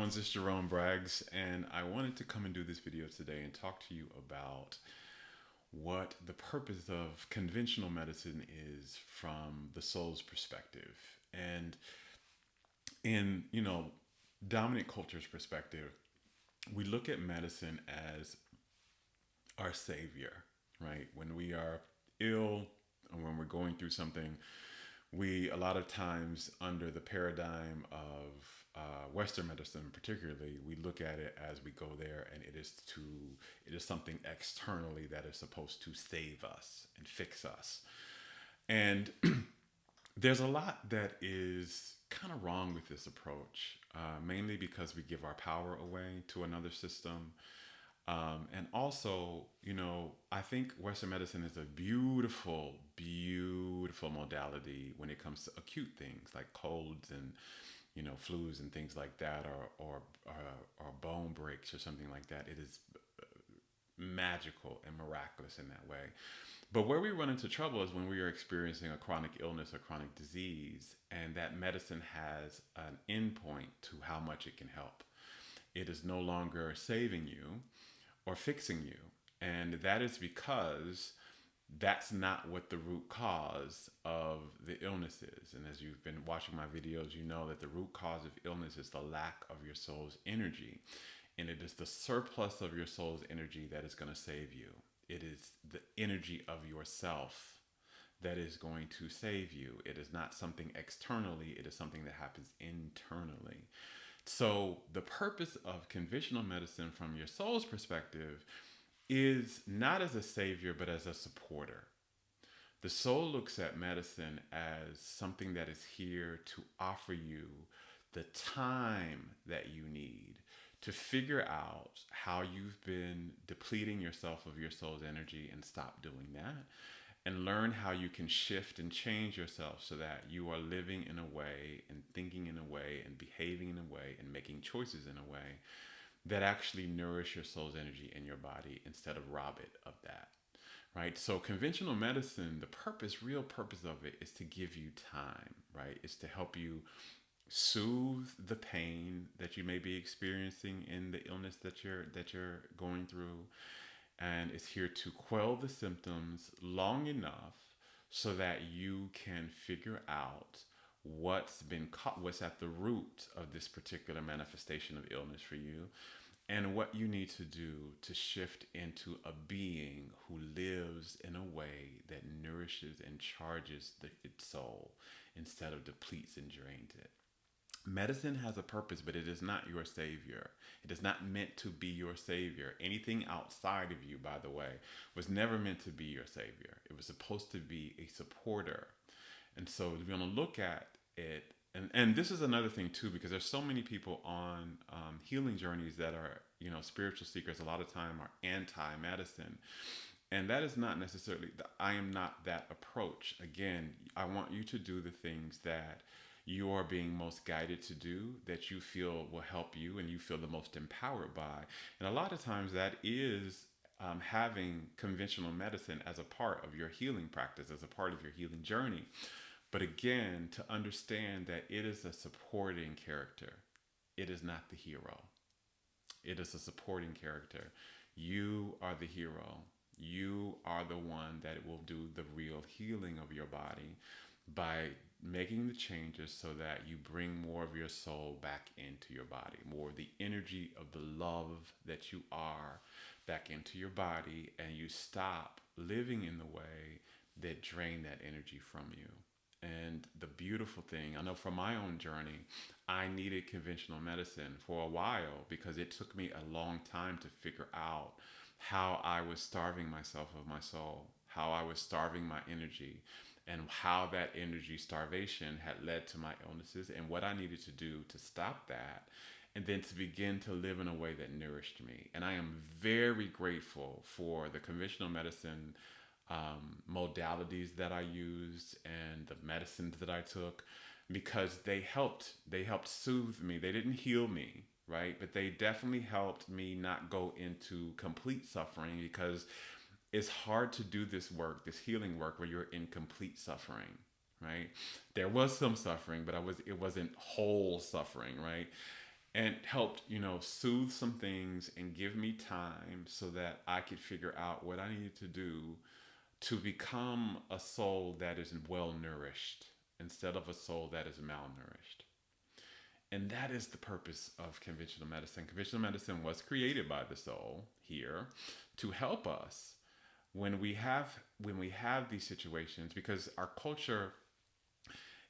ones, it's Jerome Braggs, and I wanted to come and do this video today and talk to you about what the purpose of conventional medicine is from the soul's perspective. And in, dominant culture's perspective, we look at medicine as our savior, right? When we are ill or when we're going through something, we a lot of times under the paradigm of Western medicine, particularly, we look at it as we go there, and it is something externally that is supposed to save us and fix us. And there's a lot that is kind of wrong with this approach, mainly because we give our power away to another system. And also, I think Western medicine is a beautiful, beautiful modality when it comes to acute things like colds and, flus and things like that, or bone breaks or something like that. It is magical and miraculous in that way. But where we run into trouble is when we are experiencing a chronic illness or chronic disease, and that medicine has an endpoint to how much it can help. It is no longer saving you or fixing you. And that is because that's not what the root cause of the illness is. And as you've been watching my videos, you know that the root cause of illness is the lack of your soul's energy. And it is the surplus of your soul's energy that is going to save you. It is the energy of yourself that is going to save you. It is not something externally, it is something that happens internally. So the purpose of conventional medicine from your soul's perspective is not as a savior, but as a supporter. The soul looks at medicine as something that is here to offer you the time that you need to figure out how you've been depleting yourself of your soul's energy and stop doing that, and learn how you can shift and change yourself so that you are living in a way and thinking in a way and behaving in a way and making choices in a way that actually nourish your soul's energy in your body instead of rob it of that, right? So conventional medicine, the real purpose of it is to give you time, right? It's to help you soothe the pain that you may be experiencing in the illness that you're going through, and it's here to quell the symptoms long enough so that you can figure out what's at the root of this particular manifestation of illness for you, and what you need to do to shift into a being who lives in a way that nourishes and charges its soul instead of depletes and drains it. Medicine has a purpose, but it is not your savior. It is not meant to be your savior. Anything outside of you, by the way, was never meant to be your savior. It was supposed to be a supporter. And so we're going to look at it. And this is another thing too, because there's so many people on healing journeys that are, spiritual seekers a lot of time are anti-medicine. And that is not necessarily, I am not that approach. Again, I want you to do the things that you are being most guided to do, that you feel will help you and you feel the most empowered by. And a lot of times that is having conventional medicine as a part of your healing practice, as a part of your healing journey. But again, to understand that it is a supporting character. It is not the hero. It is a supporting character. You are the hero. You are the one that will do the real healing of your body by making the changes so that you bring more of your soul back into your body, more of the energy of the love that you are back into your body, and you stop living in the way that drain that energy from you. And the beautiful thing, I know from my own journey, I needed conventional medicine for a while because it took me a long time to figure out how I was starving myself of my soul, how I was starving my energy, and how that energy starvation had led to my illnesses, and what I needed to do to stop that, and then to begin to live in a way that nourished me. And I am very grateful for the conventional medicine modalities that I used and the medicines that I took, because they helped soothe me. They didn't heal me, right? But they definitely helped me not go into complete suffering, because it's hard to do this work, this healing work, where you're in complete suffering, right? There was some suffering, but it wasn't whole suffering, right? and helped, soothe some things and give me time so that I could figure out what I needed to do to become a soul that is well nourished instead of a soul that is malnourished. And that is the purpose of conventional medicine. Conventional medicine was created by the soul here to help us when we have these situations, because our culture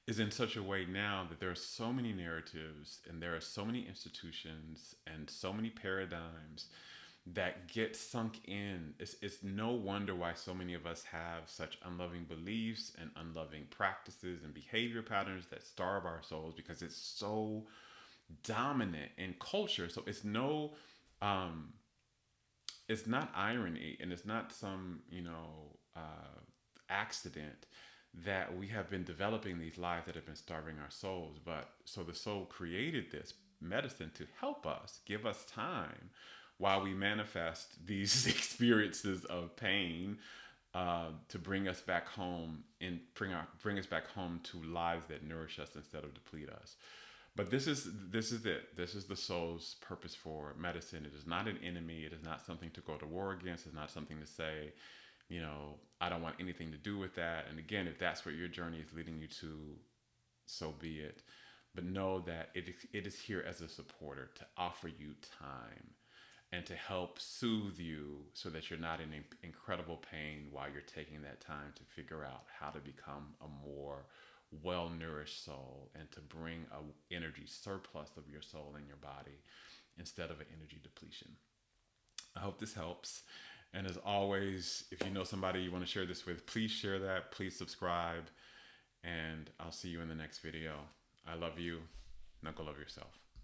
is in such a way now that there are so many narratives and there are so many institutions and so many paradigms that get sunk in. It's no wonder why so many of us have such unloving beliefs and unloving practices and behavior patterns that starve our souls, because it's so dominant in culture. So um, it's not irony, and it's not some accident that we have been developing these lives that have been starving our souls. But so the soul created this medicine to help us, give us time while we manifest these experiences of pain, to bring us back home and bring us back home to lives that nourish us instead of deplete us. But this is it. This is the soul's purpose for medicine. It is not an enemy. It is not something to go to war against. It's not something to say, I don't want anything to do with that. And again, if that's what your journey is leading you to, so be it. But know that it is here as a supporter to offer you time and to help soothe you so that you're not in incredible pain while you're taking that time to figure out how to become a more well nourished soul, and to bring a energy surplus of your soul in your body instead of an energy depletion. I hope this helps. And as always, if you know somebody you want to share this with, please share that. Please subscribe. And I'll see you in the next video. I love you. Now go love yourself.